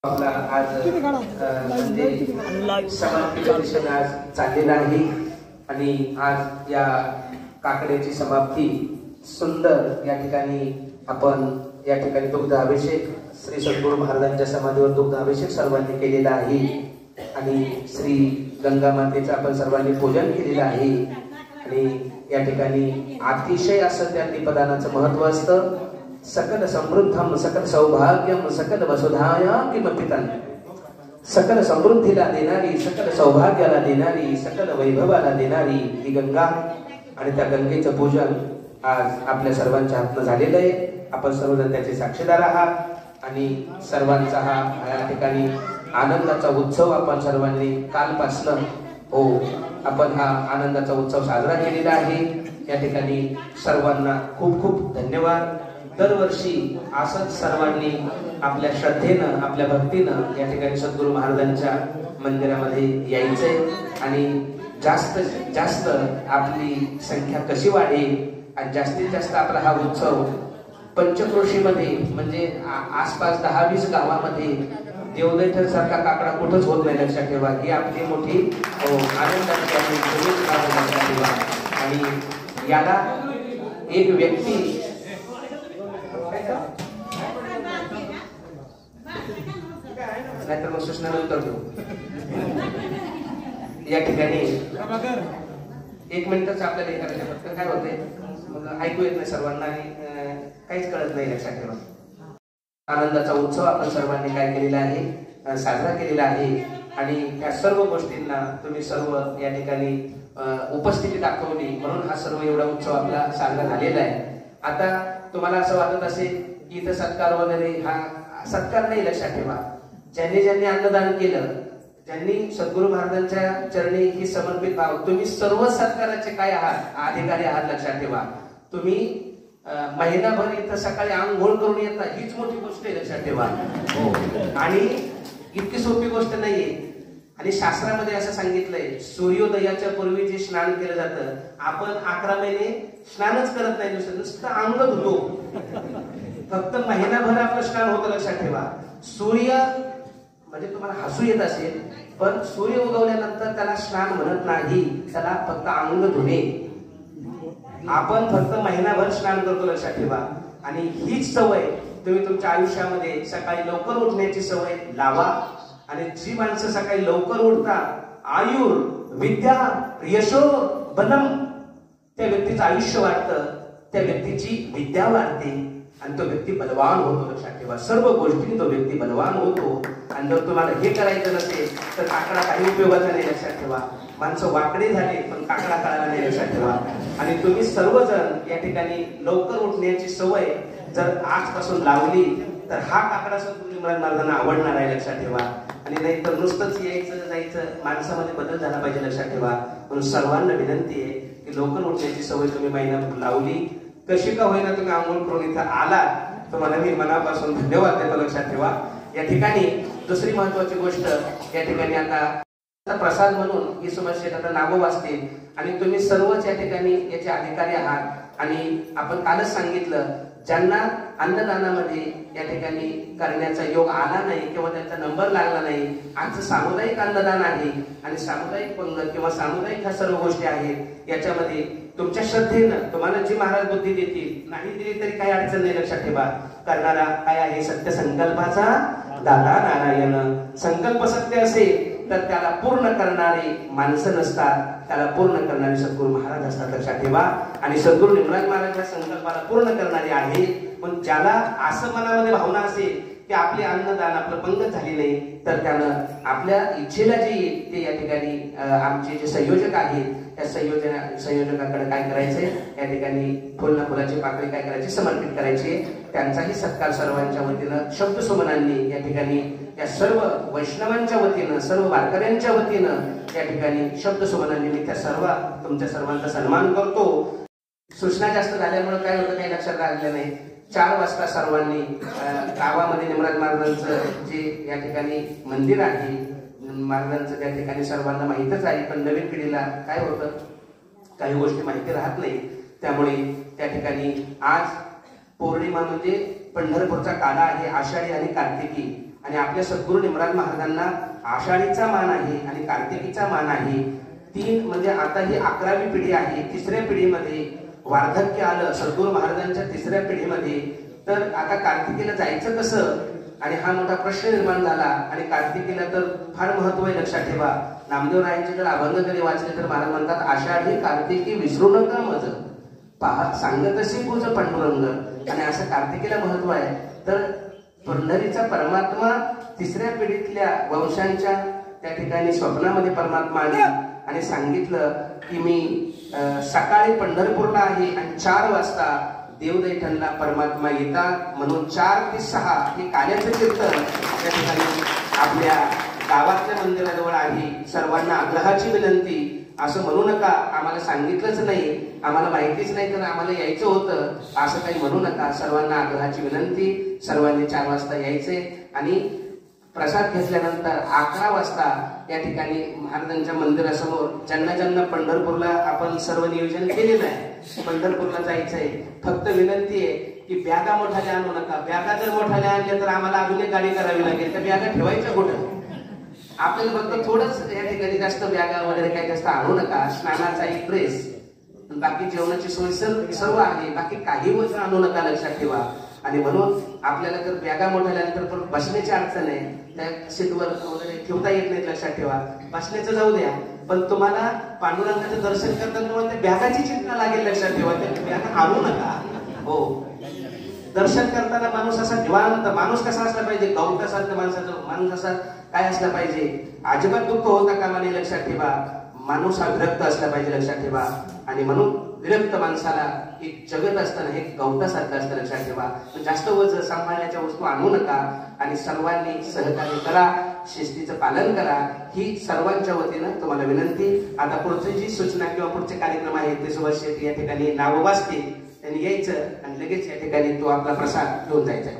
आपला आज समाप्ती आज चाललेला आहे आणि आज या काकड्याची समाप्ती सुंदर या ठिकाणी आपण या ठिकाणी दुग्धाभिषेक श्री सद्गुरू महाराजांच्या समाधीवर दुग्धाभिषेक सर्वांनी केलेला आहे आणि श्री गंगा मातेचं आपण सर्वांनी पूजन केलेलं आहे आणि या ठिकाणी अतिशय असं त्या निपदानाचं महत्व असतं. सकल समृद्धम सकल सौभाग्यम सकल वसुधाया किमपितन. सकल समृद्धीला देणारी, सकल सौभाग्याला देणारी, सकल वैभवाला देणारी ही गंगा आणि त्या गंगेचं पूजन आज आपल्या सर्वांच्या हातनं झालेलं आहे. आपण सर्वजण त्याचे साक्षीदार आहात आणि सर्वांचा हा या ठिकाणी आनंदाचा उत्सव आपण सर्वांनी कालपासून आपण हा आनंदाचा उत्सव साजरा केलेला आहे. या ठिकाणी सर्वांना खूप खूप धन्यवाद. दरवर्षी असंच सर्वांनी आपल्या श्रद्धेनं आपल्या भक्तीनं या ठिकाणी सद्गुरू महाराजांच्या मंदिरामध्ये यायचंय आणि जास्तीत जास्त आपली संख्या कशी वाढेल आणि जास्तीत जास्त आपला हा उत्सव पंचक्रोशीमध्ये म्हणजे आसपास 10-20 गावामध्ये देवदैठण सारखा काकडा कुठंच होत नाही, लक्षात ठेवा. ही आपली मोठी आनंदाची आणि याला एक व्यक्ती नाहीतर मग सूचना नंतर देऊ. या ठिकाणी 1 मिनिटच आपल्याला हे करायचं, फक्त काय होते मग ऐकू येत नाही सर्वांना आणि काहीच कळत नाही, लक्षात ठेवा. आनंदाचा उत्सव आपण सर्वांनी काय केलेला आहे, साजरा केलेला आहे आणि या सर्व गोष्टींना तुम्ही सर्व या ठिकाणी उपस्थिती दाखवली म्हणून हा सर्व एवढा उत्सव आपला साजरा झालेला आहे. आता तुम्हाला असं वाटत असेल की इथं सत्कार वगैरे, हा सत्कार नाही, लक्षात ठेवा. ज्यांनी ज्यांनी अन्नदान केलं, ज्यांनी सद्गुरू महाराजांच्या चरणी ही समर्पित भाव, तुम्ही सर्व सत्काराचे काय आहात, अधिकारी आहात, लक्षात ठेवा. तुम्ही महिनाभर इथं सकाळी आंघोळ करून येता, हीच मोठी गोष्ट आहे, लक्षात ठेवा. आणि इतकी सोपी गोष्ट नाहीये. आणि शास्त्रामध्ये असं सांगितलंय, सूर्योदयाच्या पूर्वी जे स्नान केलं जातं, आपण 11 महिने स्नानच करत नाही, नुसतं अंग धुतो. फक्त महिनाभर आपलं स्नान होतं, लक्षात ठेवा. सूर्य म्हणजे तुम्हाला हसू येत असेल पण सूर्य उगवल्यानंतर त्याला स्नान म्हणत नाही, त्याला फक्त अंग धुणे. आपण फक्त महिनाभर स्नान करतो, लक्षात ठेवा. आणि हीच सवय तुम्ही तुमच्या आयुष्यामध्ये सकाळी लवकर उठण्याची सवय लावा. आणि जी माणसं सकाळी लवकर उठतात, आयुर विद्या यशो बलम, त्या व्यक्तीचं आयुष्य वाढतं, त्या व्यक्तीची विद्या वाढते आणि तो व्यक्ती बलवान होतो, लक्षात ठेवा. सर्व गोष्टी तो व्यक्ती बलवान होतो. आणि जर तुम्हाला हे करायचं नसेल तर काकडा काही उपयोगाचा नाही, लक्षात ठेवा. माणसं वाकडे झाले पण काकडा कळाला नाही, लक्षात ठेवा. आणि तुम्ही सर्वजण या ठिकाणी लवकर उठण्याची सवय जर आजपासून लावली तर हा काकडा सद्गुरू महाराजांना आवडणार आहे, लक्षात ठेवा. आणि नाहीतर नुसतंच यायचं जायचं, माणसामध्ये बदल झाला पाहिजे, लक्षात ठेवा. म्हणून सर्वांना विनंती आहे की लवकर उठण्याची सवय तुम्ही महिनाभर लावली, कशी का होईना तुम्ही आंघोळ करून इथं आला, तुम्हाला मी मनापासून धन्यवाद देतो, लक्षात ठेवा. या ठिकाणी दुसरी महत्वाची गोष्ट, या ठिकाणी आता प्रसाद म्हणून ही समस्या आता नागोबा असतील आणि तुम्ही सर्वच या ठिकाणी याचे अधिकारी आहात. आणि आपण कालच सांगितलं, ज्यांना अन्नदानामध्ये या ठिकाणी करण्याचा योग आला नाही किंवा त्यांचा नंबर लागला नाही, आजचं सामुदायिक अन्नदान आहे आणि सामुदायिक पंगत किंवा सामुदायिक ह्या सर्व गोष्टी आहेत. याच्यामध्ये तुमच्या श्रद्धेनं तुम्हाला जी महाराज बुद्धी देतील, नाही दिली तरी काही अडचण नाही, लक्षात ठेवा. करणारा काय आहे, सत्य संकल्पाचा दाता नारायण. संकल्प सत्य असेल तर त्याला पूर्ण करणारे माणसं नसतात, त्याला पूर्ण करणारे सद्गुरू महाराज असतात, लक्षात ठेवा. आणि सद्गुरू निमराज महाराज या संकल्पाला पूर्ण करणारे आहे. पण ज्याला असं मनामध्ये भावना असेल की आपले अन्नदान आपलं पंगत झाली नाही, तर त्यानं आपल्या इच्छेला जे येईल ते या ठिकाणी आमचे जे संयोजक आहेत त्या संयोजकाकडे काय करायचंय, या ठिकाणी फुलाची पाकळी काय करायची, समर्पित करायची. त्यांचाही सत्कार सर्वांच्या वतीनं शब्दसुमनांनी या ठिकाणी या सर्व वैष्णवांच्या वतीनं, सर्व वारकऱ्यांच्या वतीनं या ठिकाणी शब्दसुमनांनी मी त्या सर्व तुमच्या सर्वांचा सन्मान करतो. सूचना जास्त झाल्यामुळे काय होतं काही लक्षात राहिलं नाही. 4 वाजता सर्वांनी गावामध्ये निमराज महाराजांचं जे या ठिकाणी मंदिर आहे, महाराजांचं त्या ठिकाणी सर्वांना माहीतच आहे, पण नवीन पिढीला काय होतं काही गोष्टी माहिती राहत नाही. त्यामुळे त्या ठिकाणी आज पौर्णिमा म्हणजे पंढरपूरचा काला आहे, आषाढी आणि कार्तिकी. आणि आपल्या सद्गुरू निमराज महाराजांना आषाढीचा मान आहे आणि कार्तिकीचा मान आहे. 3 म्हणजे आता ही 11वी पिढी आहे. 3ऱ्या पिढीमध्ये वार्धक्य आलं सद्गुरू महाराजांच्या 3ऱ्या पिढीमध्ये. तर आता कार्तिकीला जायचं कसं, आणि हा मोठा प्रश्न निर्माण झाला. आणि कार्तिकीला तर फार महत्व आहे, लक्षात ठेवा. नामदेवरायांचे जर अभंग कधी वाचले तर महाराज म्हणतात, आषाढी कार्तिकी विसरू नका मज पहा सांगतशी पूज पांडुरंग. आणि असं कार्तिकीला महत्व आहे. तर पंढरीचा परमात्मा 3ऱ्या पिढीतल्या वंशांच्या त्या ठिकाणी स्वप्नामध्ये परमात्मा आले आणि सांगितलं की मी सकाळी पंढरपूरला आहे आणि 4 वाजता देवदैठणला परमात्मा येतात. म्हणून 4 ते 6 हे कार्याचं कीर्तन त्या ठिकाणी आपल्या गावातल्या मंदिराजवळ आहे. सर्वांना आग्रहाची विनंती, असं म्हणू नका आम्हाला सांगितलंच नाही, आम्हाला माहितीच नाही तर आम्हाला यायचं होतं, असं काही म्हणू नका. सर्वांना आग्रहाची विनंती, सर्वांनी 4 वाजता यायचे. आणि प्रसाद घेतल्यानंतर 11 वाजता या ठिकाणी महाराजांच्या मंदिरासमोर ज्यांना ज्यांना पंढरपूरला आपण सर्व नियोजन केलेलं आहे, पंढरपूरला जायचंय, फक्त विनंती आहे की बॅगा मोठाल्या आणू नका. बॅगा जर मोठाल्या आणल्या तर आम्हाला अजून एक गाडी करावी लागेल. त्या बॅगा ठेवायच्या कुठं? आपल्याला फक्त थोडंच या ठिकाणी जास्त बॅगा वगैरे काही जास्त आणू नका. स्नानाचा एक ड्रेस, बाकी जेवणाची सोय सर्व आहे, बाकी काही वस्तू आणू नका, लक्षात ठेवा. आणि म्हणून आपल्याला जर बॅगा मोठ्यानंतर पण बसण्याची अडचण आहे, त्या सीटवर वगैरे ठेवता येत नाही, लक्षात ठेवा. बसण्याचं जाऊ द्या, पण तुम्हाला पांडुरंगाचं दर्शन करताना तुम्हाला त्या बॅगाची चिंता लागेल, लक्षात ठेवा. त्या बॅगा आणू नका. हो, दर्शन करताना माणूस असा निवांत, माणूस कसा असला पाहिजे, गवतासारखं माणसाचं माणूस असा काय असला पाहिजे, अजिबात दुःख होता कामा नये, लक्षात ठेवा. माणूस हा विरक्त असला पाहिजे, लक्षात ठेवा. आणि म्हणून विरक्त माणसाला एक जगत असताना हे गवतासारखं असतं, लक्षात ठेवा. जास्त वजन सांभाळण्याच्या वस्तू आणू नका आणि सर्वांनी सहकार्य करा, शिस्तीचं पालन करा, ही सर्वांच्या वतीनं तुम्हाला विनंती. आता पुढची जी सूचना किंवा पुढचे कार्यक्रम आहेत ते सुभाष शेट्टी या ठिकाणी नाव वाचतील, त्यांनी यायचं आणि लगेच या ठिकाणी तो आपला प्रसाद घेऊन जायचा.